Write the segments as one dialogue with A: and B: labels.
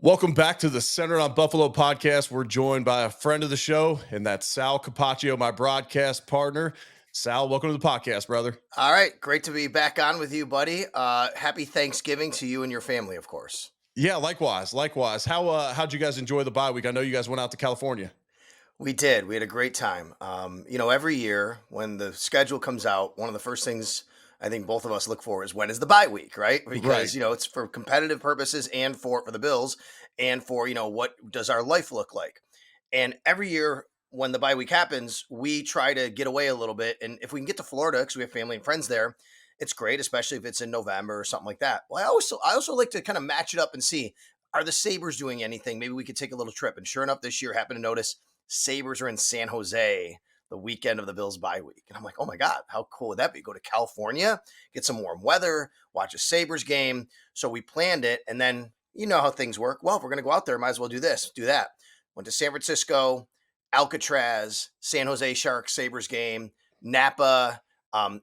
A: Welcome back to the Center on Buffalo podcast. We're joined by a friend of the show, and that's Sal Capaccio, my broadcast partner. Sal, welcome to the podcast, brother.
B: All right, great to be back on with you, buddy. Happy Thanksgiving to you and your family, of course.
A: Yeah, likewise, likewise. How'd you guys enjoy the bye week? I know you guys went out to California.
B: We did. We had a great time. Every year when the schedule comes out, one of the first things I think both of us look for is when is the bye week, right?
A: Right.
B: Because it's for competitive purposes and for the Bills and for what does our life look like. And every year when the bye week happens, we try to get away a little bit. And if we can get to Florida, because we have family and friends there, it's great, especially if it's in November or something like that. Well, I also like to kind of match it up and see, are the Sabres doing anything? Maybe we could take a little trip. And sure enough, this year happened to notice Sabres are in San Jose the weekend of the Bills bye week. And I'm like, oh my God, how cool would that be? Go to California, get some warm weather, watch a Sabres game. So we planned it. And then you know how things work. Well, if we're going to go out there, might as well do this, do that. Went to San Francisco, Alcatraz, San Jose Sharks, Sabres game, Napa.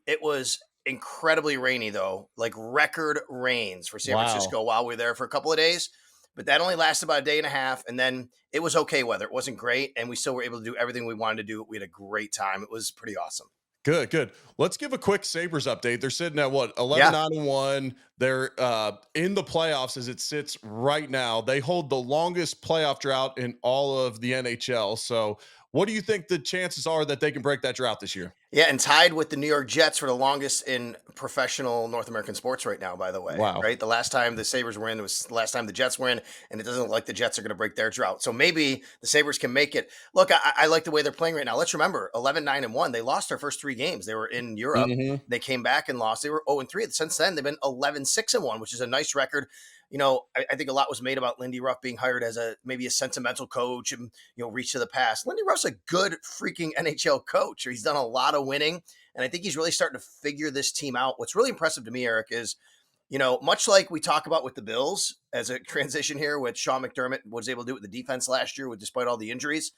B: It was incredibly rainy, though, like record rains for San
A: Wow.
B: Francisco while we were there for a couple of days. But that only lasted about a day and a half. And then it was okay weather. It wasn't great. And we still were able to do everything we wanted to do. We had a great time. It was pretty awesome.
A: Good, good. Let's give a quick Sabres update. They're sitting at what, 11
B: Yeah.
A: 9 and 1. They're in the playoffs as it sits right now. They hold the longest playoff drought in all of the NHL. So, what do you think the chances are that they can break that drought this year?
B: Yeah, and tied with the New York Jets for the longest in professional North American sports right now, by the way,
A: Wow.
B: right? The last time the Sabres were in was the last time the Jets were in, and it doesn't look like the Jets are going to break their drought. So maybe the Sabres can make it. Look, I like the way they're playing right now. Let's remember 11 9 and 1. They lost their first three games. They were in Europe.
A: Hmm.
B: They came back and lost. They were 0 and 3. Since then, they've been 11 6 and 1, which is a nice record. I think a lot was made about Lindy Ruff being hired as maybe a sentimental coach and reach to the past. Lindy Ruff's a good freaking NHL coach. He's done a lot of winning. And I think he's really starting to figure this team out. What's really impressive to me, Eric, is, much like we talk about with the Bills as a transition here, with Sean McDermott was able to do with the defense last year, despite all the injuries.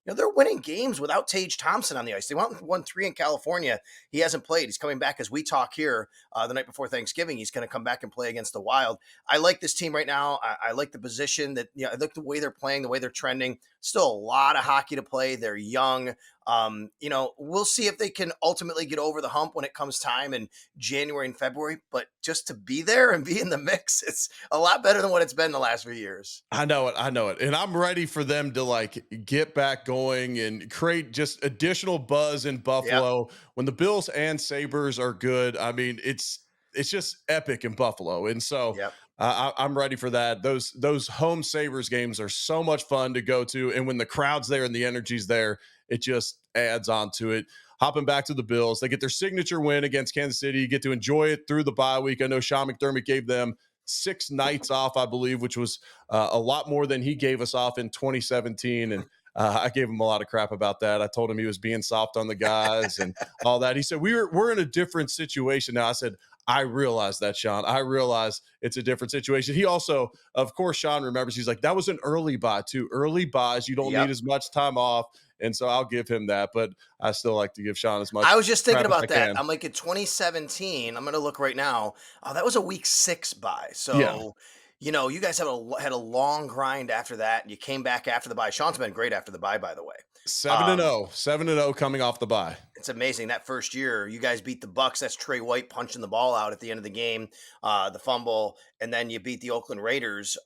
B: They're winning games without Tage Thompson on the ice. They won three in California. He hasn't played. He's coming back as we talk here the night before Thanksgiving. He's going to come back and play against the Wild. I like this team right now. I like the position that, I like the way they're playing, the way they're trending. Still a lot of hockey to play. They're young. We'll see if they can ultimately get over the hump when it comes time in January and February. But just to be there and be in the mix, it's a lot better than what it's been the last few years.
A: I know it. I know it. And I'm ready for them to get back going and create just additional buzz in
B: Yep.
A: Buffalo. When the Bills and Sabres are good, I mean, it's just epic in Buffalo. And so
B: Yep.
A: I'm ready for that. Those home Sabres games are so much fun to go to. And when the crowd's there and the energy's there, it just adds on to it. Hopping back to the Bills, they get their signature win against Kansas City. You get to enjoy it through the bye week. I know Sean McDermott gave them 6 nights off, I believe, which was a lot more than he gave us off in 2017. And I gave him a lot of crap about that. I told him he was being soft on the guys and all that. He said, we're in a different situation now. I said, I realize that, Sean. I realize it's a different situation. He also, of course, Sean remembers, he's like, that was an early buy too. Early buys, you don't need
B: Yep.
A: as much time off. And so I'll give him that, but I still like to give Sean as much
B: I was just thinking
A: crap as I
B: about that.
A: can.
B: I'm like, in 2017, I'm going to look right now. Oh, that was a week 6 buy.
A: Yeah.
B: So, you guys had a long grind after that. And you came back after the buy. Sean's been great after the buy, by the way.
A: 7 and
B: Um,
A: 0, 7 and 0 coming off the bye.
B: it's amazing that first year you guys beat the Bucks. That's Trey White punching the ball out at the end of the game, the fumble, and then you beat the Oakland Raiders.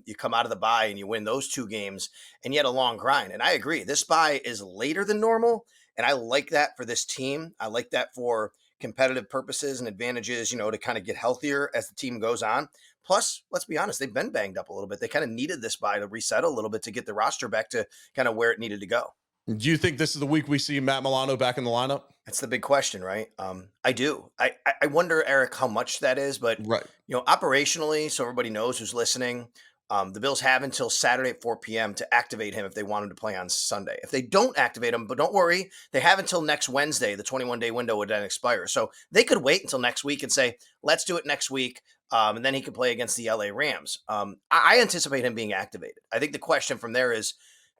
B: You come out of the bye and you win those two games, and you had a long grind. And I agree, this bye is later than normal, and I like that for this team. I like that for competitive purposes and advantages, to kind of get healthier as the team goes on. Plus, let's be honest, they've been banged up a little bit. They kind of needed this bye to reset a little bit to get the roster back to kind of where it needed to go.
A: Do you think this is the week we see Matt Milano back in the lineup?
B: That's the big question, right? I do. I wonder, Eric, how much that is, but
A: Right.
B: operationally, so everybody knows who's listening. The Bills have until Saturday at 4 p.m. to activate him if they want him to play on Sunday. If they don't activate him, but don't worry, they have until next Wednesday. The 21-day window would then expire, so they could wait until next week and say, "Let's do it next week," and then he can play against the LA Rams. I anticipate him being activated. I think the question from there is,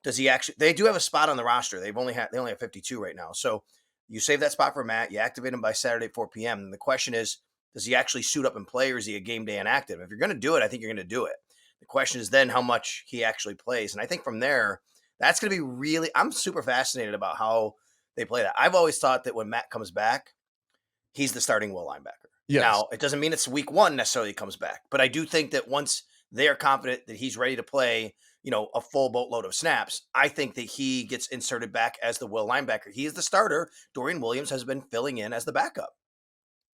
B: does he actually? They do have a spot on the roster. They only have 52 right now. So you save that spot for Matt. You activate him by Saturday at 4 p.m. And the question is, does he actually suit up and play, or is he a game day inactive? If you're going to do it, I think you're going to do it. The question is then how much he actually plays. And I think from there, that's going to be really, I'm super fascinated about how they play that. I've always thought that when Matt comes back, he's the starting will linebacker.
A: Yes.
B: Now, it doesn't mean it's week one necessarily he comes back, but I do think that once they are confident that he's ready to play, a full boatload of snaps, I think that he gets inserted back as the will linebacker. He is the starter. Dorian Williams has been filling in as the backup.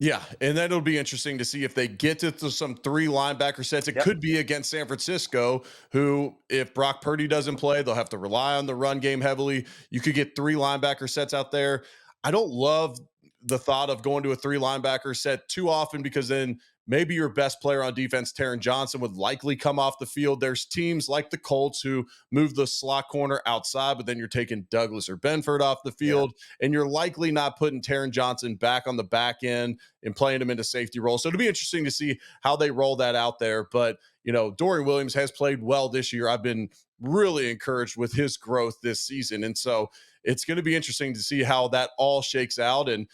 A: Yeah, and then it'll be interesting to see if they get to some three linebacker sets. It
B: Yep.
A: could be against San Francisco, who, if Brock Purdy doesn't play, they'll have to rely on the run game heavily. You could get three linebacker sets out there. I don't love the thought of going to a three linebacker set too often because then maybe your best player on defense, Taron Johnson, would likely come off the field. There's teams like the Colts who move the slot corner outside, but then you're taking Douglas or Benford off the
B: Yeah.
A: field, and you're likely not putting Taron Johnson back on the back end and playing him into safety role. So it'll be interesting to see how they roll that out there. But, Dorian Williams has played well this year. I've been really encouraged with his growth this season. And so it's going to be interesting to see how that all shakes out. And,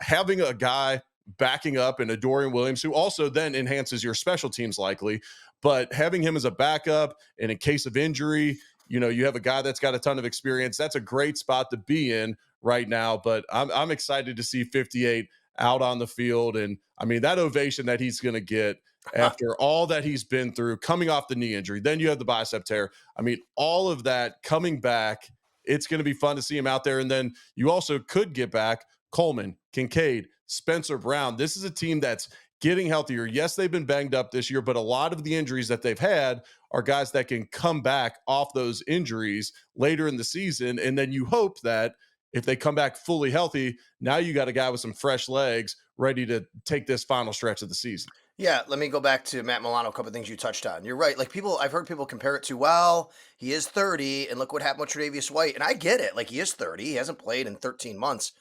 A: having a guy backing up and a Dorian Williams, who also then enhances your special teams likely, but having him as a backup and in case of injury, you have a guy that's got a ton of experience. That's a great spot to be in right now. But I'm excited to see 58 out on the field. And I mean, that ovation that he's going to get after all that he's been through, coming off the knee injury, then you have the bicep tear. I mean, all of that coming back, it's going to be fun to see him out there. And then you also could get back Coleman, Kincaid, Spencer Brown. This is a team that's getting healthier. Yes, they've been banged up this year, but a lot of the injuries that they've had are guys that can come back off those injuries later in the season. And then you hope that if they come back fully healthy, now you got a guy with some fresh legs ready to take this final stretch of the season.
B: Yeah, let me go back to Matt Milano. A couple of things you touched on. You're right. Like I've heard people compare it to, well, he is 30, and look what happened with Tre'Davious White. And I get it. Like he is 30, he hasn't played in 13 months,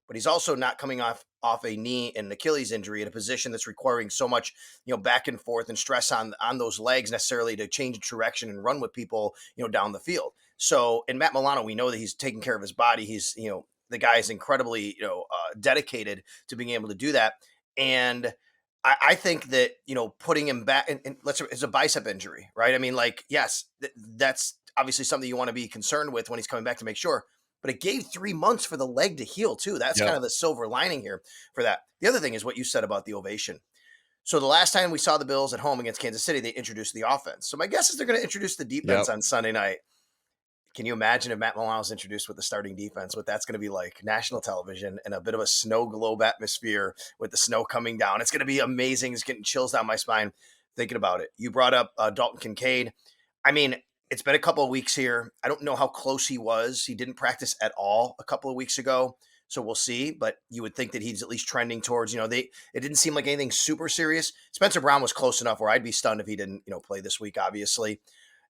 B: but he's also not coming off a knee and Achilles injury in a position that's requiring so much, back and forth and stress on those legs necessarily to change direction and run with people, down the field. So in Matt Milano, we know that he's taking care of his body. He's, the guy is incredibly, dedicated to being able to do that. And I think that putting him back and it's a bicep injury, right? I mean, like yes, that's obviously something you want to be concerned with when he's coming back to make sure. But it gave 3 months for the leg to heal too. That's kind
A: Yep.
B: of the silver lining here for that. The other thing is what you said about the ovation. So the last time we saw the Bills at home against Kansas City, they introduced the offense. So my guess is they're going to introduce the defense
A: Yep.
B: on Sunday night. Can you imagine if Matt Milano's introduced with the starting defense, what that's going to be like? National television and a bit of a snow globe atmosphere with the snow coming down. It's going to be amazing. It's getting chills down my spine thinking about it. You brought up Dalton Kincaid. I mean, it's been a couple of weeks here. I don't know how close he was. He didn't practice at all a couple of weeks ago. So we'll see, but you would think that he's at least trending towards, it didn't seem like anything super serious. Spencer Brown was close enough where I'd be stunned if he didn't, play this week, obviously.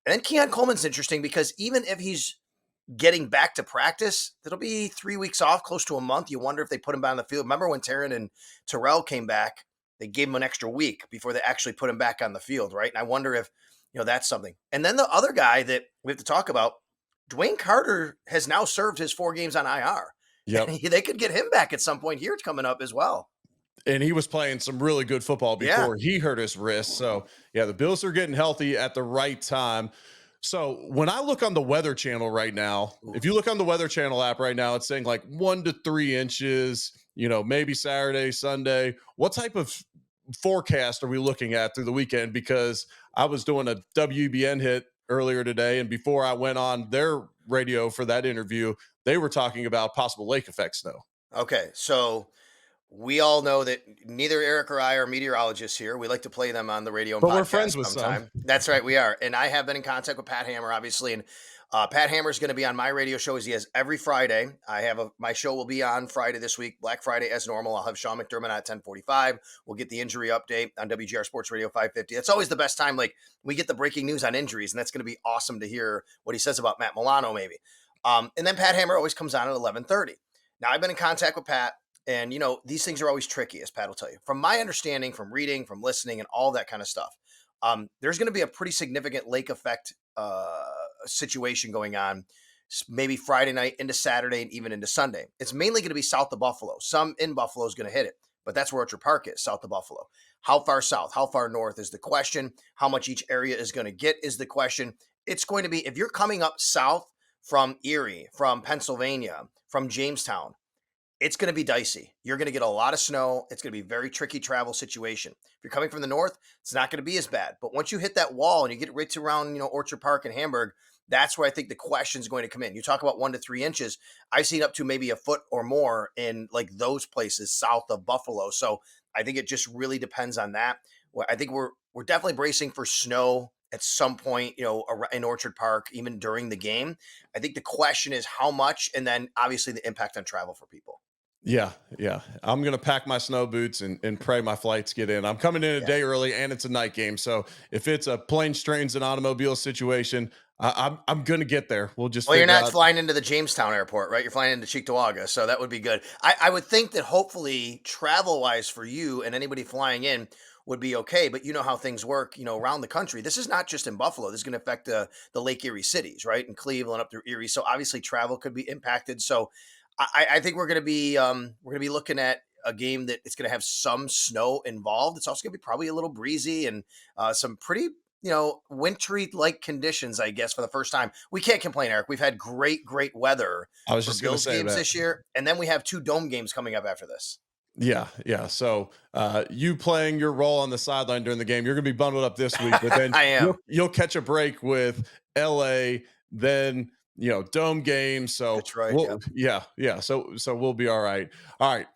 B: And then Keon Coleman's interesting because even if he's getting back to practice, it'll be 3 weeks off, close to a month. You wonder if they put him back on the field. Remember when Taryn and Terrell came back, they gave him an extra week before they actually put him back on the field, right? And I wonder if, that's something. And then the other guy that we have to talk about, Dwayne Carter has now served his 4 games on IR.
A: Yep.
B: They could get him back at some point here coming up as well.
A: And he was playing some really good football
B: Yeah.
A: before he hurt his wrist. So, yeah, the Bills are getting healthy at the right time. So, when I look on the Weather Channel right now,
B: Ooh.
A: if you look on the Weather Channel app right now, it's saying like 1 to 3 inches, maybe Saturday, Sunday. What type of forecast are we looking at through the weekend? Because I was doing a WBN hit earlier today, and before I went on their radio for that interview, they were talking about possible lake effect snow.
B: Okay. So we all know that neither Eric or I are meteorologists here. We like to play them on the radio and
A: But we're
B: podcast
A: friends with some.
B: sometime. That's right, we are. And I have been in contact with Pat Hammer, obviously. And Pat Hammer is going to be on my radio show as he has every Friday. My show will be on Friday this week, Black Friday as normal. I'll have Sean McDermott at 10:45. We'll get the injury update on WGR Sports Radio 550. That's always the best time. Like we get the breaking news on injuries, and that's going to be awesome to hear what he says about Matt Milano, maybe. And then Pat Hammer always comes on at 11:30. Now I've been in contact with Pat. And, these things are always tricky, as Pat will tell you. From my understanding, from reading, from listening, and all that kind of stuff, there's going to be a pretty significant lake effect situation going on, maybe Friday night into Saturday and even into Sunday. It's mainly going to be south of Buffalo. Some in Buffalo is going to hit it, but that's where Orchard Park is, south of Buffalo. How far south, how far north is the question. How much each area is going to get is the question. It's going to be, if you're coming up south from Erie, from Pennsylvania, from Jamestown, it's going to be dicey. You're going to get a lot of snow. It's going to be a very tricky travel situation. If you're coming from the north, it's not going to be as bad. But once you hit that wall and you get right to around, Orchard Park and Hamburg, that's where I think the question is going to come in. You talk about 1 to 3 inches. I've seen up to maybe a foot or more in like those places south of Buffalo. So I think it just really depends on that. Well, I think we're definitely bracing for snow at some point, in Orchard Park, even during the game. I think the question is how much, and then obviously the impact on travel for people.
A: Yeah, yeah. I'm gonna pack my snow boots and pray my flights get in. I'm coming in a
B: Yeah.
A: day early, and it's a night game. So if it's a planes, trains, and automobile situation, I'm gonna get there. We'll just
B: Well, you're
A: figure
B: not
A: out.
B: flying into the Jamestown airport, right? You're flying into Cheektowaga, so that would be good. I would think that hopefully travel wise for you and anybody flying in would be okay. But you know how things work, around the country. This is not just in Buffalo. This is going to affect the Lake Erie cities, right? And Cleveland up through Erie. So obviously travel could be impacted. So I think we're gonna be looking at a game that it's gonna have some snow involved. It's also gonna be probably a little breezy and some pretty wintry like conditions, I guess, for the first time. We can't complain, Eric. We've had great weather
A: I was
B: for
A: just gonna
B: Bills
A: say
B: games
A: that.
B: this year, and then we have two dome games coming up after this.
A: Yeah, yeah. So you playing your role on the sideline during the game, you're gonna be bundled up this week, but then
B: I
A: you'll
B: am.
A: you'll catch a break with LA, then dome games. So
B: Detroit.
A: we'll
B: Yep.
A: yeah, yeah. So we'll be all right. All right.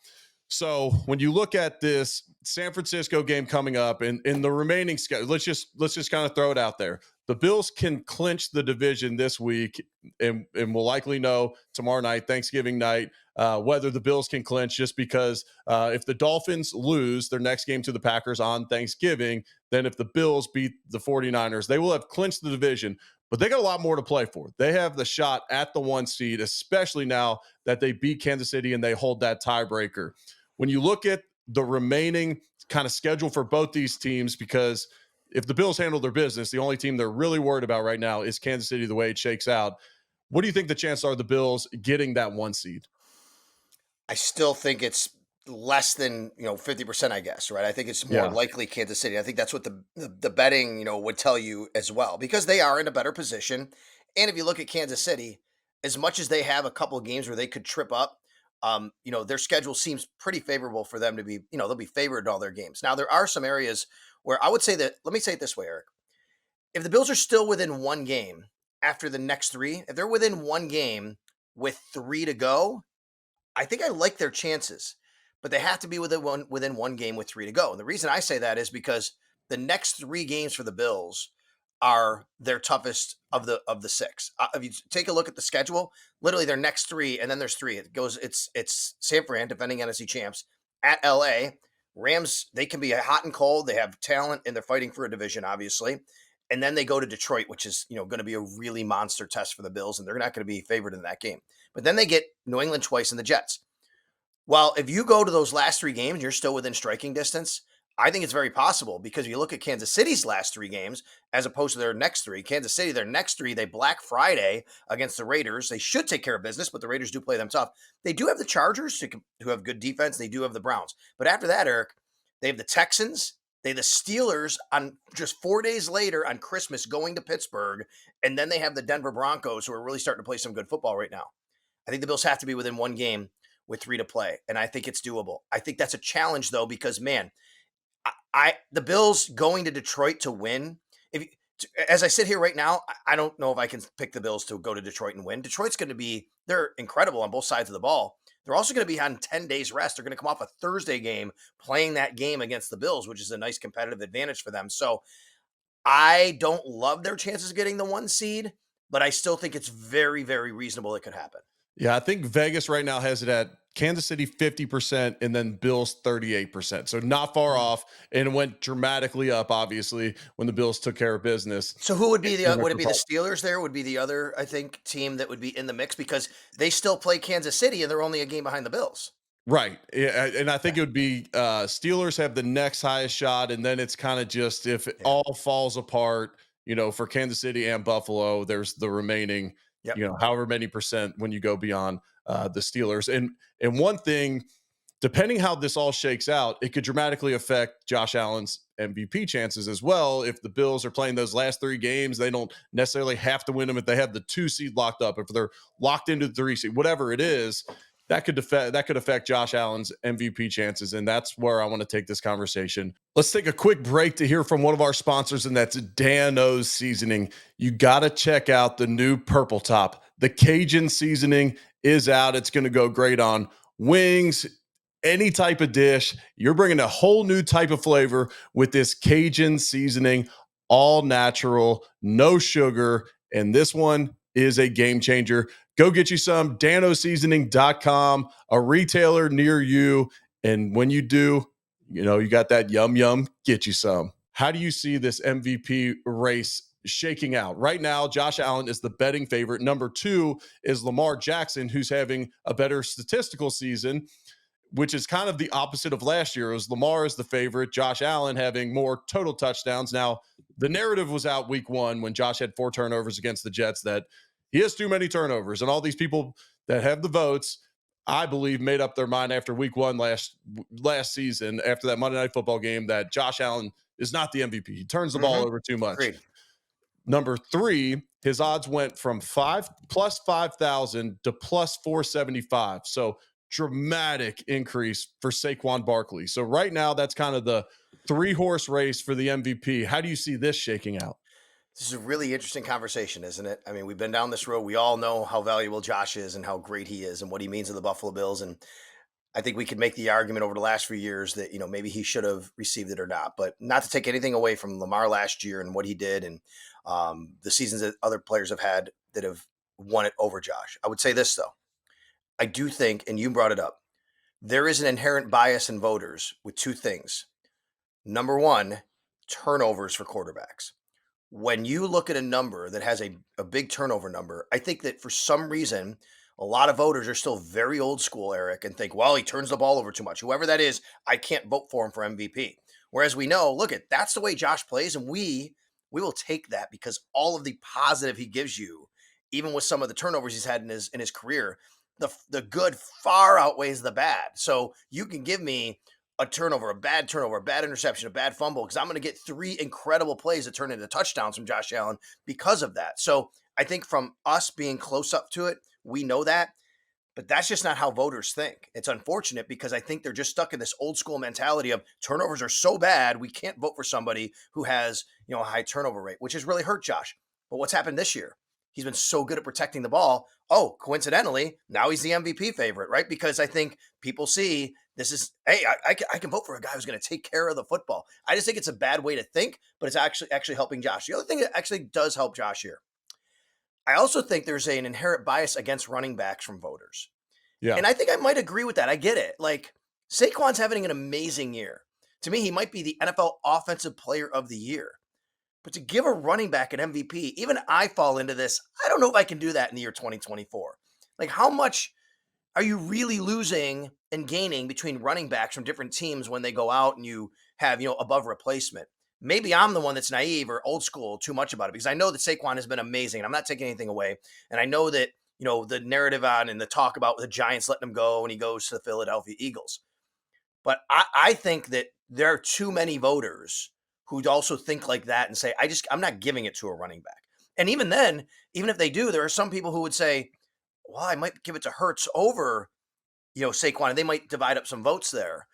A: So when you look at this San Francisco game coming up and in the remaining schedule, let's just kind of throw it out there. The Bills can clinch the division this week, and we'll likely know tomorrow night, Thanksgiving night, whether the Bills can clinch. Just because if the Dolphins lose their next game to the Packers on Thanksgiving, then if the Bills beat the 49ers, they will have clinched the division. But they got a lot more to play for. They have the shot at the 1 seed, especially now that they beat Kansas City and they hold that tiebreaker. When you look at the remaining kind of schedule for both these teams, because if the Bills handle their business, the only team they're really worried about right now is Kansas City, the way it shakes out. What do you think the chances are the Bills getting that 1 seed?
B: I still think it's less than 50%, I guess, right? I think it's more
A: Yeah.
B: likely Kansas City. I think that's what the betting would tell you as well, because they are in a better position. And if you look at Kansas City, as much as they have a couple of games where they could trip up, their schedule seems pretty favorable for them to be, they'll be favored in all their games. Now there are some areas where I would say that, let me say it this way, Eric. If the Bills are still within one game after the next three, if they're within one game with three to go, I think I like their chances, but they have to be within one game with three to go. And the reason I say that is because the next three games for the Bills are their toughest of the six. If you take a look at the schedule, literally their next three, and then there's three. It's San Fran, defending NFC champs, at LA. Rams, they can be hot and cold. They have talent and they're fighting for a division, obviously. And then they go to Detroit, which is going to be a really monster test for the Bills, and they're not going to be favored in that game. But then they get New England twice and the Jets. Well, if you go to those last three games, you're still within striking distance. I think it's very possible, because if you look at Kansas City's last three games as opposed to their next three, Kansas City, their next three, they Black Friday against the Raiders. They should take care of business, but the Raiders do play them tough. They do have the Chargers, who have good defense. They do have the Browns. But after that, Eric, they have the Texans. They have the Steelers on just 4 days later on Christmas going to Pittsburgh. And then they have the Denver Broncos, who are really starting to play some good football right now. I think the Bills have to be within one game with three to play, and I think it's doable. I think that's a challenge, though, because man, the Bills going to Detroit to win. If As I sit here right now, I don't know if I can pick the Bills to go to Detroit and win. Detroit's going to be, they're incredible on both sides of the ball. They're also going to be on 10 days rest. They're going to come off a Thursday game playing that game against the Bills, which is a nice competitive advantage for them. So I don't love their chances of getting the 1 seed, but I still think it's very reasonable it could happen.
A: Yeah, I think Vegas right now has it at Kansas City 50% and then Bills 38%. So not far
B: Mm.
A: off. And it went dramatically up, obviously, when the Bills took care of business
B: So who would be
A: in
B: would it
A: Metro
B: be the
A: Park.
B: Steelers? There would be the other, I think, team that would be in the mix, because they still play Kansas City and they're only a game behind the Bills.
A: Right. Yeah, and I think
B: Okay.
A: it would be Steelers have the next highest shot, and then it's kind of just if it
B: Yeah.
A: all falls apart, for Kansas City and Buffalo, there's the remaining,
B: Yep.
A: however many percent when you go beyond the Steelers. And one thing depending how this all shakes out, it could dramatically affect Josh Allen's MVP chances as well. If the Bills are playing those last 3 games, they don't necessarily have to win them if they have the 2 seed locked up. If they're locked into the 3 seed, whatever it is, that could affect Josh Allen's MVP chances, and that's where I want to take this conversation. Let's take a quick break to hear from one of our sponsors, and that's Dan-O's Seasoning. You got to check out the new Purple Top. The Cajun seasoning is out. It's going to go great on wings, any type of dish. You're bringing a whole new type of flavor with this Cajun seasoning, all natural, no sugar, and this one is a game changer. Go get you some, danoseasoning.com, a retailer near you. And when you do, you got that yum yum, get you some. How do you see this MVP race shaking out? Right now, Josh Allen is the betting favorite. Number 2 is Lamar Jackson, who's having a better statistical season, which is kind of the opposite of last year. It was Lamar is the favorite, Josh Allen having more total touchdowns. Now, the narrative was out week 1 when Josh had 4 turnovers against the Jets that he has too many turnovers. And all these people that have the votes, I believe, made up their mind after week 1 last season, after that Monday Night Football game, that Josh Allen is not the MVP. He turns the ball over too much.
B: Agreed.
A: Number 3, his odds went from plus 5,000 to plus 475. So dramatic increase for Saquon Barkley. So right now, that's kind of the 3-horse race for the MVP. How do you see this shaking out?
B: This is a really interesting conversation, isn't it? I mean, we've been down this road. We all know how valuable Josh is and how great he is and what he means to the Buffalo Bills. And I think we could make the argument over the last few years that, maybe he should have received it or not. But not to take anything away from Lamar last year and what he did and the seasons that other players have had that have won it over Josh. I would say this, though. I do think, and you brought it up, there is an inherent bias in voters with 2 things. Number 1, turnovers for quarterbacks. When you look at a number that has a big turnover number, I think that for some reason, a lot of voters are still very old school, Eric, and think, well, he turns the ball over too much. Whoever that is, I can't vote for him for MVP. Whereas we know, look at that's the way Josh plays, and we will take that because all of the positive he gives you, even with some of the turnovers he's had in his career, the good far outweighs the bad. So you can give me a turnover, a bad interception, a bad fumble, because I'm going to get 3 incredible plays that turn into touchdowns from Josh Allen because of that. So I think from us being close up to it, we know that, but that's just not how voters think. It's unfortunate because I think they're just stuck in this old school mentality of turnovers are so bad, we can't vote for somebody who has, a high turnover rate, which has really hurt Josh. But what's happened this year? He's been so good at protecting the ball. Oh, coincidentally, now he's the MVP favorite, right? Because I think people see this is, hey, I can vote for a guy who's going to take care of the football. I just think it's a bad way to think, but it's actually helping Josh. The other thing that actually does help Josh here, I also think there's an inherent bias against running backs from voters.
A: Yeah.
B: And I think I might agree with that. I get it. Like, Saquon's having an amazing year. To me, he might be the NFL Offensive Player of the Year. But to give a running back an MVP, even I fall into this. I don't know if I can do that in the year 2024. Like, how much are you really losing and gaining between running backs from different teams when they go out and you have, above replacement? Maybe I'm the one that's naive or old school too much about it because I know that Saquon has been amazing. And I'm not taking anything away. And I know that, the narrative on and the talk about the Giants letting him go when he goes to the Philadelphia Eagles. But I think that there are too many voters who also think like that and say, I'm not giving it to a running back. And even then, even if they do, there are some people who would say, well, I might give it to Hurts over, Saquon, and they might divide up some votes there.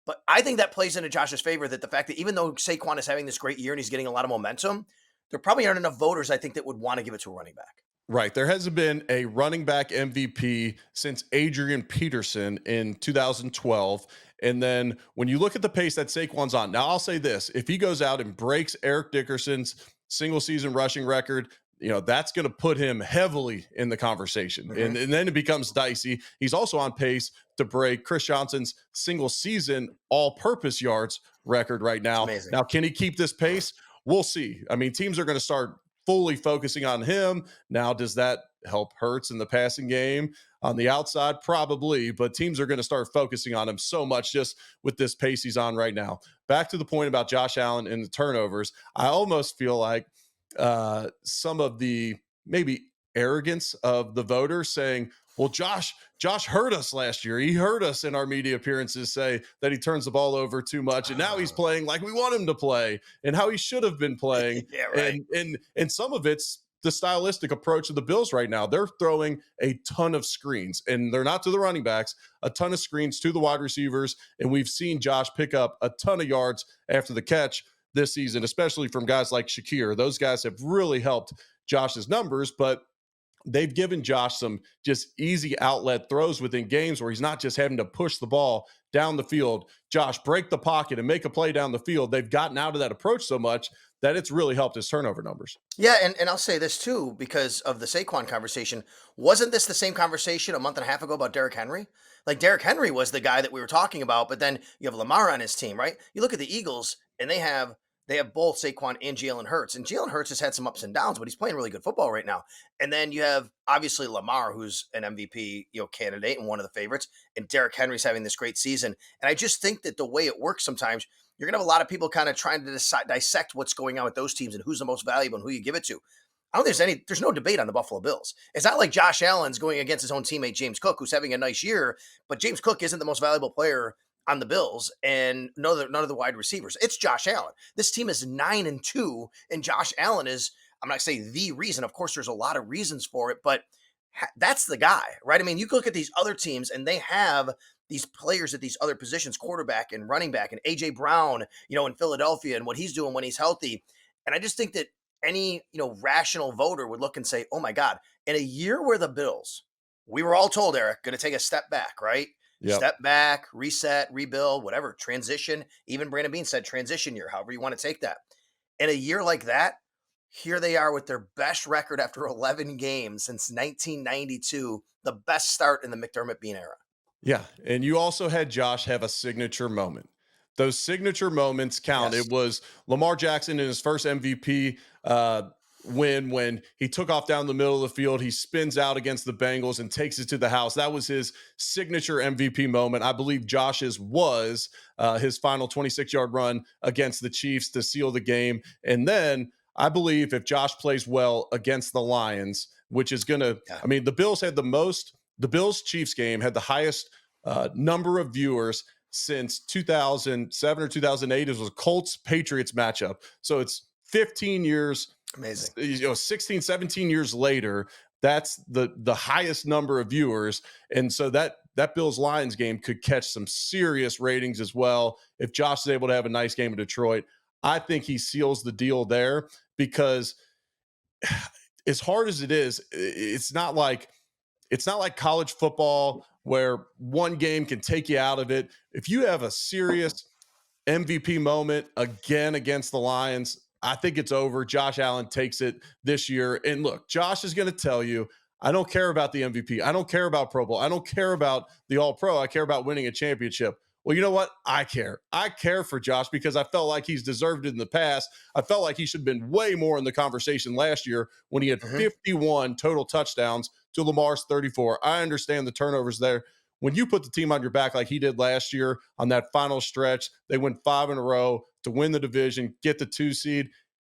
B: But I think that plays into Josh's favor, that the fact that even though Saquon is having this great year and he's getting a lot of momentum, there probably aren't enough voters, I think, that would want to give it to a running back.
A: Right. There hasn't been a running back MVP since Adrian Peterson in 2012. And then when you look at the pace that Saquon's on, now I'll say this, if he goes out and breaks Eric Dickerson's single season rushing record, that's going to put him heavily in the conversation.
B: Mm-hmm.
A: And then it becomes dicey. He's also on pace to break Chris Johnson's single season all purpose yards record right now.
B: Amazing.
A: Now, can he keep this pace? We'll see. I mean, teams are going to start fully focusing on him. Now, does that help Hurts in the passing game on the outside? Probably, but teams are going to start focusing on him so much just with this pace he's on right now. Back to the point about Josh Allen and the turnovers, I almost feel like some of the maybe arrogance of the voters saying, well, Josh hurt us last year. He hurt us in our media appearances, say that he turns the ball over too much, and now he's
B: Oh,
A: playing like we want him to play, and how he should have been playing.
B: yeah, right.
A: And some of it's the stylistic approach of the Bills right now. They're throwing a ton of screens, and they're not to the running backs, a ton of screens to the wide receivers, and we've seen Josh pick up a ton of yards after the catch this season, especially from guys like Shakir. Those guys have really helped Josh's numbers, but they've given Josh some just easy outlet throws within games where he's not just having to push the ball down the field. Josh, break the pocket and make a play down the field. They've gotten out of that approach so much that it's really helped his turnover numbers.
B: Yeah, and I'll say this too, because of the Saquon conversation. Wasn't this the same conversation a month and a half ago about Derrick Henry? Like Derrick Henry was the guy that we were talking about, but then you have Lamar on his team, right? You look at the Eagles, and they have both Saquon and Jalen Hurts. And Jalen Hurts has had some ups and downs, but he's playing really good football right now. And then you have obviously Lamar, who's an MVP, candidate and one of the favorites, and Derrick Henry's having this great season. And I just think that the way it works sometimes, you're gonna have a lot of people kind of trying to dissect what's going on with those teams and who's the most valuable and who you give it to. I don't think there's no debate on the Buffalo Bills. It's not like Josh Allen's going against his own teammate James Cook, who's having a nice year, but James Cook isn't the most valuable player on the Bills, and none of the wide receivers. It's Josh Allen. This team is 9-2, and Josh Allen is, I'm not saying the reason. Of course, there's a lot of reasons for it, but that's the guy, right? I mean, you look at these other teams, and they have these players at these other positions, quarterback and running back, and AJ Brown, in Philadelphia, and what he's doing when he's healthy. And I just think that any rational voter would look and say, "Oh my God!" In a year where the Bills, we were all told, Eric, going to take a step back, right?
A: Yep.
B: Step back, reset, rebuild, whatever, transition. Even Brandon Bean said transition year, however you want to take that. In a year like that, here they are with their best record after 11 games since 1992, the best start in the McDermott Bean era.
A: Yeah, and you also had Josh have a signature moment. Those signature moments count.
B: Yes.
A: It was Lamar Jackson in his first MVP win when he took off down the middle of the field. He spins out against the Bengals and takes it to the house. That was his signature MVP moment. I believe Josh's was his final 26-yard run against the Chiefs to seal the game. And then I believe if Josh plays well against the Lions, which is going to,
B: Yeah.
A: I mean, the Bills Chiefs game had the highest number of viewers since 2007 or 2008. It was a Colts Patriots matchup. So it's 15 years,
B: Amazing.
A: 16, 17 years later. That's the highest number of viewers. And so that Bills Lions game could catch some serious ratings as well. If Josh is able to have a nice game in Detroit, I think he seals the deal there because as hard as it is, it's not like college football where one game can take you out of it. If you have a serious MVP moment again against the Lions, I think it's over. Josh Allen takes it this year. And look, Josh is going to tell you, I don't care about the MVP. I don't care about Pro Bowl. I don't care about the All Pro. I care about winning a championship. Well, you know what? I care. I care for Josh because I felt like he's deserved it in the past. I felt like he should have been way more in the conversation last year when he had
B: Mhm.
A: 51 total touchdowns to Lamar's 34. I understand the turnovers there. When you put the team on your back like he did last year on that final stretch, they went 5 in a row to win the division, get the 2 seed.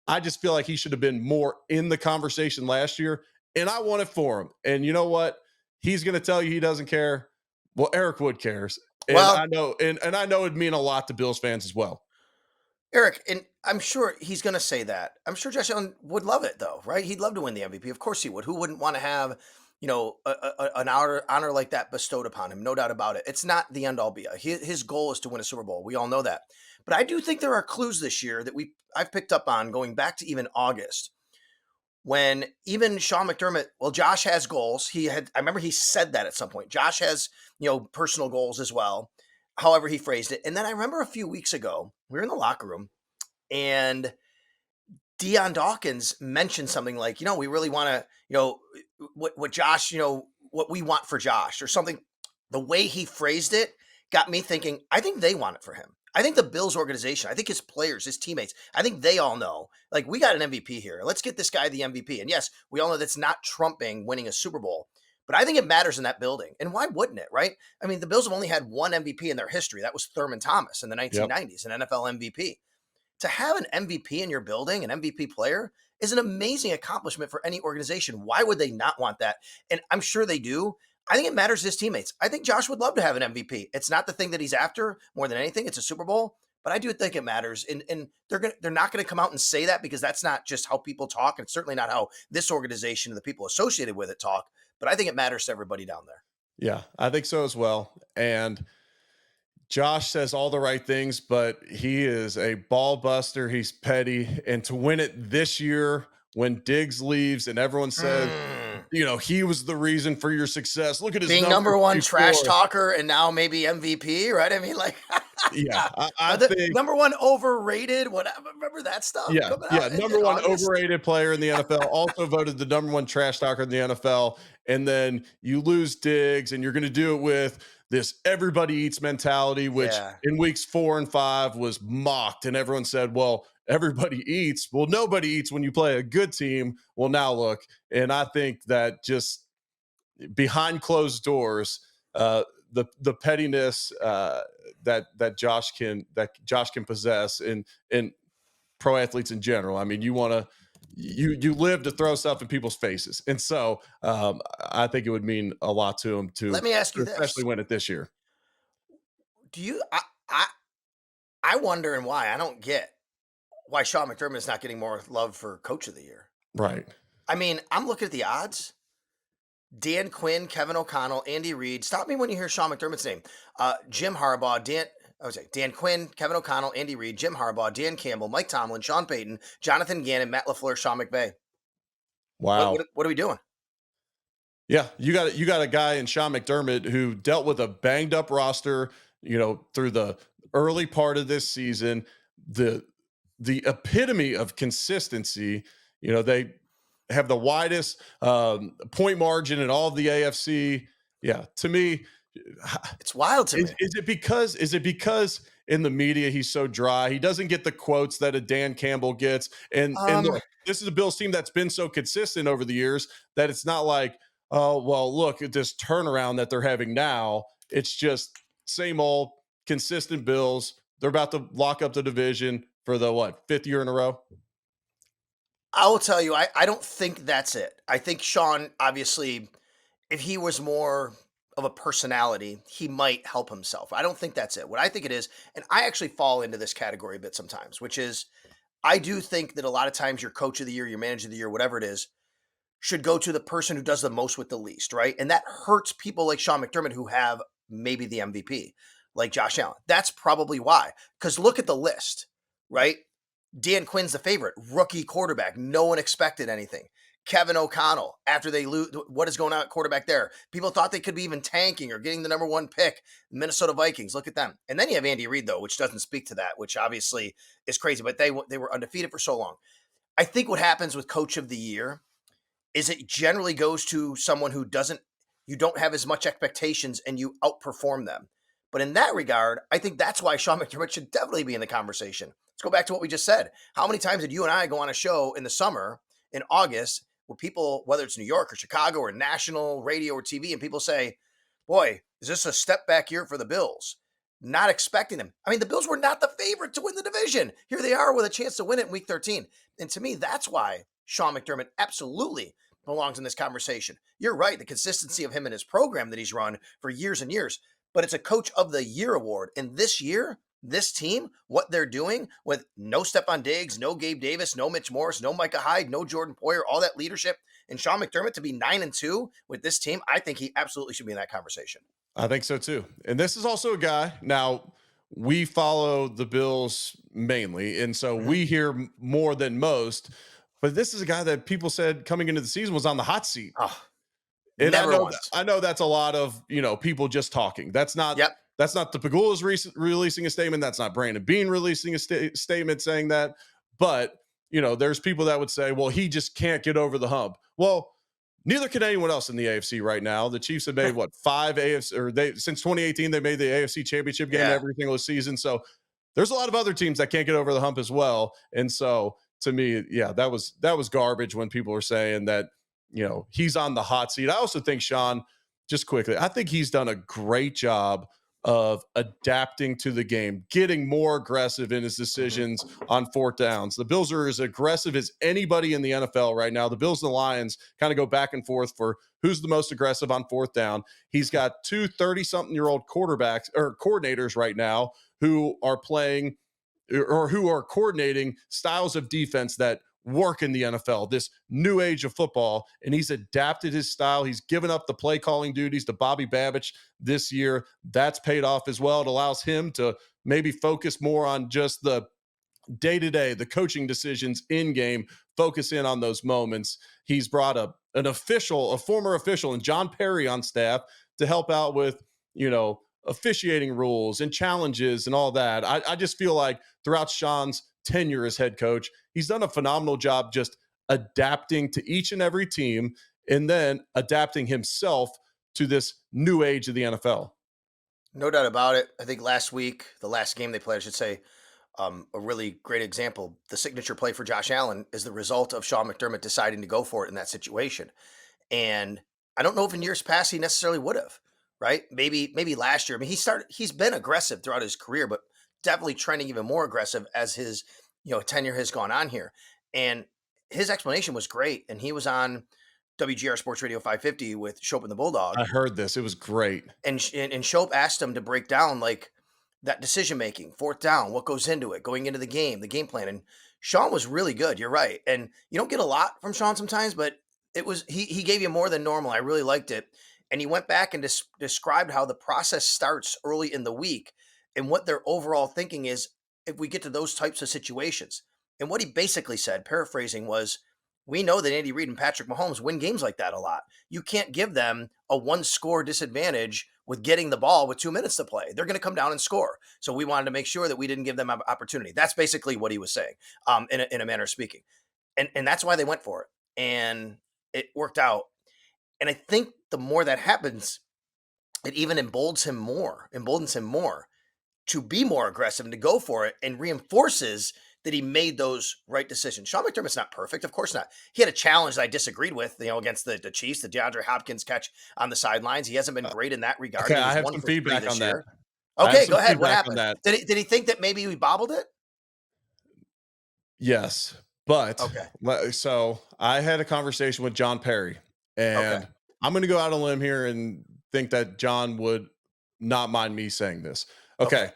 A: I just feel like he should have been more in the conversation last year, and I want it for him. And you know what? He's going to tell you he doesn't care. Well, Eric Wood cares. And
B: Well,
A: I know, and I know it'd mean a lot to Bills fans as well.
B: Eric, and I'm sure he's going to say that. I'm sure Josh Allen would love it, though, right? He'd love to win the MVP. Of course he would. Who wouldn't want to have, an honor like that bestowed upon him? No doubt about it. It's not the end all be all. His goal is to win a Super Bowl. We all know that. But I do think there are clues this year that I've picked up on going back to even August when even Sean McDermott, well, Josh has goals. I remember he said that at some point. Josh has, personal goals as well, however he phrased it. And then I remember a few weeks ago, we were in the locker room and Deion Dawkins mentioned something like, we really want to, what Josh, what we want for Josh or something. The way he phrased it got me thinking, I think they want it for him. I think the Bills organization, I think his players, his teammates, I think they all know, like, we got an MVP here. Let's get this guy the MVP. And yes, we all know that's not trumping winning a Super Bowl, but I think it matters in that building. And why wouldn't it, right? I mean, the Bills have only had one MVP in their history. That was Thurman Thomas in the
A: Yep.
B: 1990s, an NFL MVP. To have an MVP in your building, an MVP player, is an amazing accomplishment for any organization. Why would they not want that? And I'm sure they do. I think it matters to his teammates. I think Josh would love to have an MVP. It's not the thing that he's after more than anything. It's a Super Bowl, but I do think it matters. And they're not gonna come out and say that, because that's not just how people talk. And it's certainly not how this organization and the people associated with it talk. But I think it matters to everybody down there.
A: Yeah, I think so as well. And Josh says all the right things, but he is a ball buster. He's petty. And to win it this year, when Diggs leaves and everyone says, he was the reason for your success. Look at his
B: Being
A: numbers
B: number one trash
A: before.
B: talker and now maybe MVP, right? I mean, like,
A: Yeah, I
B: the
A: think.
B: number one overrated. Whatever. Remember that stuff
A: Yeah,
B: coming
A: yeah.
B: out
A: Number
B: in
A: one
B: August?
A: overrated player in the NFL. Also voted the number one trash talker in the NFL. And then you lose Diggs, and you're going to do it with this everybody eats mentality, which
B: Yeah.
A: in weeks 4 and 5 was mocked. And everyone said, well, everybody eats. Well, nobody eats when you play a good team. Well, now look. And I think that just behind closed doors, the pettiness that Josh can possess in pro athletes in general. I mean, you live to throw stuff in people's faces, and so I think it would mean a lot to him
B: Let
A: to
B: me ask you
A: especially
B: this:
A: win it this year.
B: Do you? I I wonder, and why I don't get why Sean McDermott is not getting more love for Coach of the Year.
A: Right.
B: I mean, I'm looking at the odds. Dan Quinn, Kevin O'Connell, Andy Reid. Stop me when you hear Sean McDermott's name. Jim Harbaugh, Dan Quinn, Kevin O'Connell, Andy Reid, Jim Harbaugh, Dan Campbell, Mike Tomlin, Sean Payton, Jonathan Gannon, Matt LaFleur, Sean McVay. What
A: Wow.
B: what what are we doing?
A: Yeah, you got a guy in Sean McDermott who dealt with a banged up roster, through the early part of this season. The the epitome of consistency. They have the widest point margin in all of the AFC. Yeah, to me,
B: It's wild to
A: is,
B: me.
A: is it because in the media he's so dry? He doesn't get the quotes that a Dan Campbell gets. And
B: Um,
A: look, this is a Bills team that's been so consistent over the years that it's not like, oh, well, look at this turnaround that they're having now. It's just same old consistent Bills. They're about to lock up the division for the fifth year in a row.
B: I will tell you, I don't think that's it. I think Sean, obviously, if he was more of a personality, he might help himself. I don't think that's it. What I think it is, and I actually fall into this category a bit sometimes, which is I do think that a lot of times your coach of the year, your manager of the year, whatever it is, should go to the person who does the most with the least, right? And that hurts people like Sean McDermott who have maybe the MVP, like Josh Allen. That's probably why. Because look at the list, right? Dan Quinn's the favorite, rookie quarterback. No one expected anything. Kevin O'Connell, after they lose, what is going on at quarterback there? People thought they could be even tanking or getting the number one pick. Minnesota Vikings, look at them. And then you have Andy Reid, though, which doesn't speak to that, which obviously is crazy. But they were undefeated for so long. I think what happens with Coach of the Year is it generally goes to someone who doesn't you don't have as much expectations and you outperform them. But in that regard, I think that's why Sean McDermott should definitely be in the conversation. Let's go back to what we just said. How many times did you and I go on a show in the summer in August where people, whether it's New York or Chicago or national radio or TV, and people say, boy, is this a step back year for the Bills? Not expecting them. I mean, the Bills were not the favorite to win the division. Here they are with a chance to win it in week 13. And to me, that's why Sean McDermott absolutely belongs in this conversation. You're right. The consistency of him and his program that he's run for years and years, but it's a coach of the year award. And this year, this team, what they're doing with no Stephon Diggs, no Gabe Davis, no Mitch Morse, no Micah Hyde, no Jordan Poyer, all that leadership, and Sean McDermott to be 9-2 with this team, I think he absolutely should be in that conversation.
A: I think so too. And this is also a guy. Now, we follow the Bills mainly, and so
B: Mhm.
A: we hear more than most. But this is a guy that people said coming into the season was on the hot seat.
B: Oh,
A: And I
B: never
A: know
B: once.
A: I know that's a lot of, people just talking.
B: Yep.
A: That's not the Pagulas releasing a statement. That's not Brandon Bean releasing a statement saying that. But, there's people that would say, well, he just can't get over the hump. Well, neither can anyone else in the AFC right now. The Chiefs have made five AFC, or they since 2018 they made the AFC Championship game
B: Yeah.
A: every single season. So there's a lot of other teams that can't get over the hump as well. And so to me, yeah, that was garbage when people were saying that, he's on the hot seat. I also think Sean, just quickly, I think he's done a great job of adapting to the game, getting more aggressive in his
B: Mhm.
A: decisions on fourth downs. The Bills are as aggressive as anybody in the NFL right now. The Bills and the Lions kind of go back and forth for who's the most aggressive on fourth down. He's got two 30-something-year-old quarterbacks or coordinators right now who are playing or who are coordinating styles of defense that work in the NFL, this new age of football. And he's adapted his style. He's given up the play calling duties to Bobby Babich this year. That's paid off as well. It allows him to maybe focus more on just the day to day, the coaching decisions in game, focus in on those moments. He's brought a former official, and John Perry on staff to help out with, officiating rules and challenges and all that. I just feel like throughout Sean's tenure as head coach, he's done a phenomenal job just adapting to each and every team and then adapting himself to this new age of the NFL.
B: No doubt about it. I think last week, the last game they played, I should say, a really great example. The signature play for Josh Allen is the result of Sean McDermott deciding to go for it in that situation. And I don't know if in years past he necessarily would have, right? Maybe last year. I mean, he's been aggressive throughout his career, but definitely trending even more aggressive as his, tenure has gone on here. And his explanation was great. And he was on WGR Sports Radio 550 with Shope and the Bulldog,
A: I heard this. It was great.
B: and Shope asked him to break down like that decision making, fourth down, what goes into it, going into the game plan. And Sean was really good. You're right, and you don't get a lot from Sean sometimes, but he gave you more than normal. I really liked it, and he went back and described how the process starts early in the week and what their overall thinking is if we get to those types of situations. And what he basically said, paraphrasing, was, we know that Andy Reid and Patrick Mahomes win games like that a lot. You can't give them a one score disadvantage with getting the ball with 2 minutes to play. They're going to come down and score. So we wanted to make sure that we didn't give them an opportunity. That's basically what he was saying, in a manner of speaking. And that's why they went for it. And it worked out. And I think the more that happens, it even emboldens him more to be more aggressive and to go for it, and reinforces that he made those right decisions. Sean McDermott's not perfect, of course not. He had a challenge that I disagreed with, against the Chiefs, the DeAndre Hopkins catch on the sidelines. He hasn't been great in that regard.
A: Okay,
B: He
A: I
B: was
A: have
B: one
A: some
B: for three
A: feedback on
B: this
A: that.
B: year.
A: I have
B: Okay,
A: some
B: go ahead. What
A: feedback on
B: happened?
A: that.
B: Did he think that maybe we bobbled it?
A: Yes, but
B: Okay.
A: so I had a conversation with John Perry,
B: Okay.
A: and I'm going to go out on a limb here and think that John would not mind me saying this.
B: Okay.
A: Okay,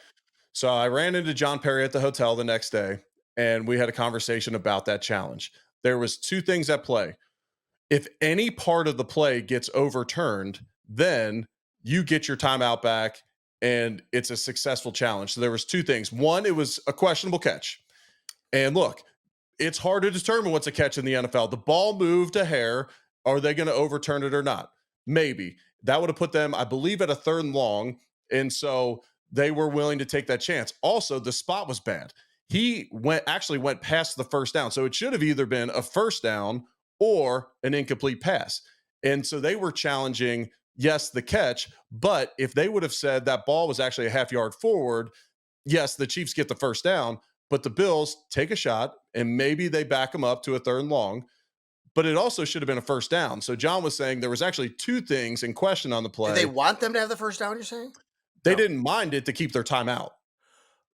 A: so I ran into John Perry at the hotel the next day, and we had a conversation about that challenge. There was two things at play. If any part of the play gets overturned, then you get your timeout back, and it's a successful challenge. So there was two things. One, it was a questionable catch. And look, it's hard to determine what's a catch in the NFL. The ball moved a hair. Are they going to overturn it or not? Maybe. That would have put them, I believe, at a third and long. And so they were willing to take that chance. Also, the spot was bad. He went past the first down. So it should have either been a first down or an incomplete pass. And so they were challenging, yes, the catch, but if they would have said that ball was actually a half yard forward, yes, the Chiefs get the first down, but the Bills take a shot and maybe they back them up to a third and long. But it also should have been a first down. So John was saying there was actually two things in question on the
B: Did they
A: play.
B: want them to have the first down, you're saying?
A: They
B: No.
A: didn't mind it to keep their timeout,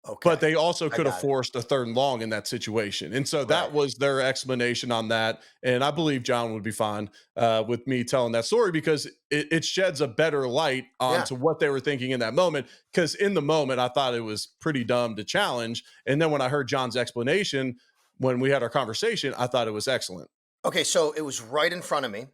A: but
B: Okay.
A: they also
B: I
A: could have
B: got it.
A: forced a third and long in that situation. And so that
B: Right.
A: was their explanation on that. And I believe John would be fine with me telling that story because it sheds a better light
B: Yeah.
A: onto what they were thinking in that moment. Because in the moment, I thought it was pretty dumb to challenge. And then when I heard John's explanation, when we had our conversation, I thought it was excellent.
B: Okay, so it was right in front of me.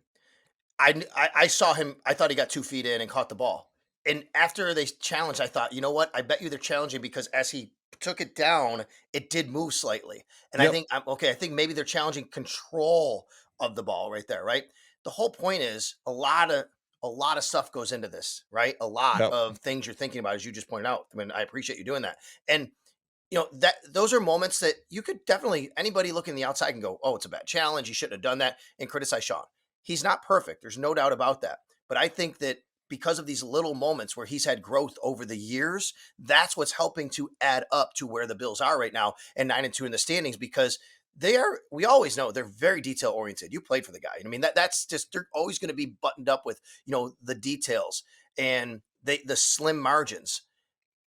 B: I saw him. I thought he got 2 feet in and caught the ball. And after they challenged, I thought, you know what? I bet you they're challenging because as he took it down, it did move slightly. And I
A: Yep.
B: think I'm okay. I think maybe they're challenging control of the ball right there. Right. The whole point is a lot of stuff goes into this. Right. A lot
A: Yep.
B: of things you're thinking about, as you just pointed out. I mean, I appreciate you doing that. And that those are moments that you could definitely, anybody looking the outside can go, oh, it's a bad challenge, you shouldn't have done that, and criticize Sean. He's not perfect, there's no doubt about that, but I think that because of these little moments where he's had growth over the years, that's what's helping to add up to where the Bills are right now, and 9-2 in the standings, because we always know they're very detail oriented. You played for the guy. I mean, that's just, they're always going to be buttoned up with, the details and the slim margins.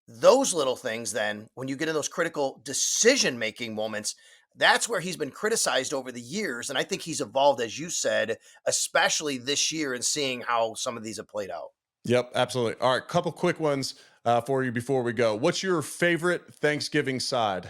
B: those little things, then when you get in those critical decision making moments, that's where he's been criticized over the years. And I think he's evolved, as you said, especially this year and seeing how some of these have played out.
A: Yep, absolutely. All right, couple quick ones for you before we go. What's your favorite Thanksgiving side?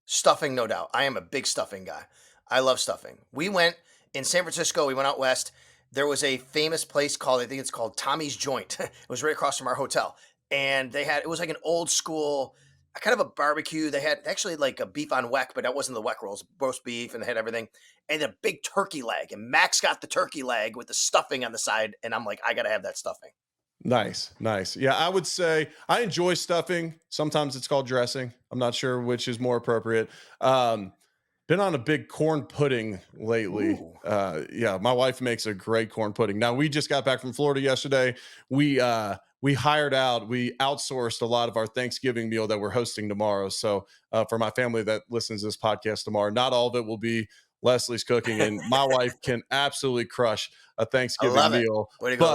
B: Stuffing, no doubt. I am a big stuffing guy. I love stuffing. We went in San Francisco, we went out west. There was a famous place called, I think it's called Tommy's Joint. It was right across from our hotel. And they had, it was like an old school, kind of a barbecue. They had actually like a beef on weck, but that wasn't the weck rolls, roast beef, and they had everything. And a big turkey leg. And Max got the turkey leg with the stuffing on the side. And I'm like, I got to have that stuffing.
A: Nice, nice. Yeah, I would say I enjoy stuffing. Sometimes it's called dressing. I'm not sure which is more appropriate. Um, Been on a big corn pudding lately.
B: Ooh.
A: Yeah, my wife makes a great corn pudding. Now we just got back from Florida yesterday. We hired out, we outsourced a lot of our Thanksgiving meal that we're hosting tomorrow. So for my family that listens to this podcast tomorrow, not all of it will be Leslie's cooking, and my wife can absolutely crush a
B: I
A: Thanksgiving
B: love it.
A: meal.
B: Way to go,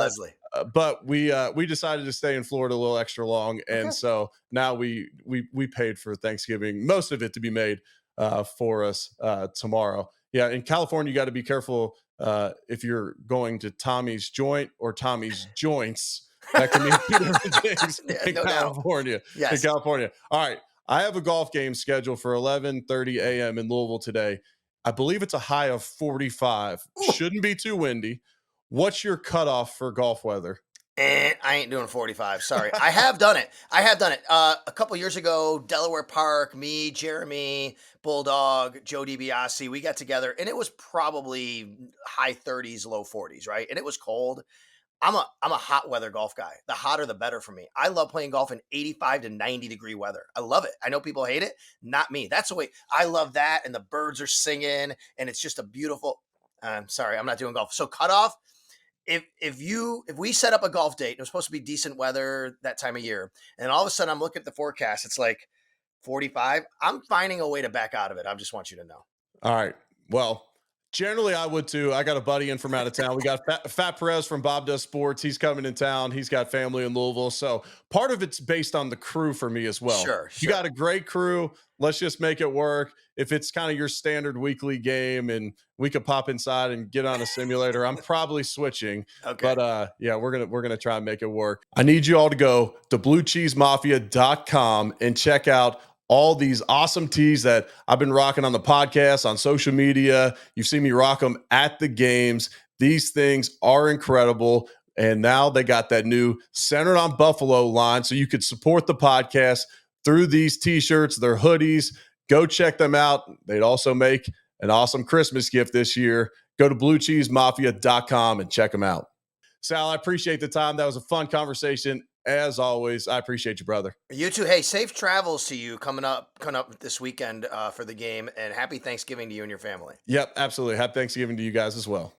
A: But
B: Leslie.
A: we decided to stay in Florida a little extra long, and
B: Okay.
A: so now we paid for Thanksgiving, most of it to be made for us tomorrow. Yeah, in California, you got to be careful if you're going to Tommy's Joint or Tommy's Joints. That can mean two different things
B: Yeah,
A: in
B: no doubt.
A: California. In
B: Yes.
A: California. All right, I have a golf game scheduled for 11:30 a.m. in Louisville today. I believe it's a high of 45.
B: Ooh.
A: Shouldn't be too windy. What's your cutoff for golf weather?
B: I ain't doing 45. Sorry. I have done it. I have done it. A couple years ago, Delaware Park, me, Jeremy, Bulldog, Joe DiBiase, we got together and it was probably high 30s, low 40s, right? And it was cold. I'm a hot weather golf guy. The hotter the better for me. I love playing golf in 85 to 90-degree weather. I love it. I know people hate it. Not me. That's the way I love that. And the birds are singing and it's just a beautiful. I'm sorry, I'm not doing golf. So cutoff, if we set up a golf date, it was supposed to be decent weather that time of year, and all of a sudden I'm looking at the forecast, it's like 45. I'm finding a way to back out of it. I just want you to know.
A: All right. Well, generally I would too. I got a buddy in from out of town. We got Fat Perez from Bob Does Sports. He's coming in town. He's got family in Louisville. So part of it's based on the crew for me as well.
B: Sure,
A: You got
B: sure.
A: a great crew. Let's just make it work. If it's kind of your standard weekly game and we could pop inside and get on a simulator, I'm probably switching.
B: Okay.
A: But yeah, we're gonna try and make it work. I need you all to go to bluecheesemafia.com and check out all these awesome tees that I've been rocking on the podcast, on social media. You've seen me rock them at the games. These things are incredible. And now they got that new Centered on Buffalo line. So you could support the podcast through these t-shirts, their hoodies. Go check them out. They'd also make an awesome Christmas gift this year. Go to bluecheesemafia.com and check them out. Sal, I appreciate the time. That was a fun conversation. As always, I appreciate you, brother.
B: You too. Hey, safe travels to you coming up this weekend for the game, and happy Thanksgiving to you and your family.
A: Yep, absolutely. Happy Thanksgiving to you guys as well.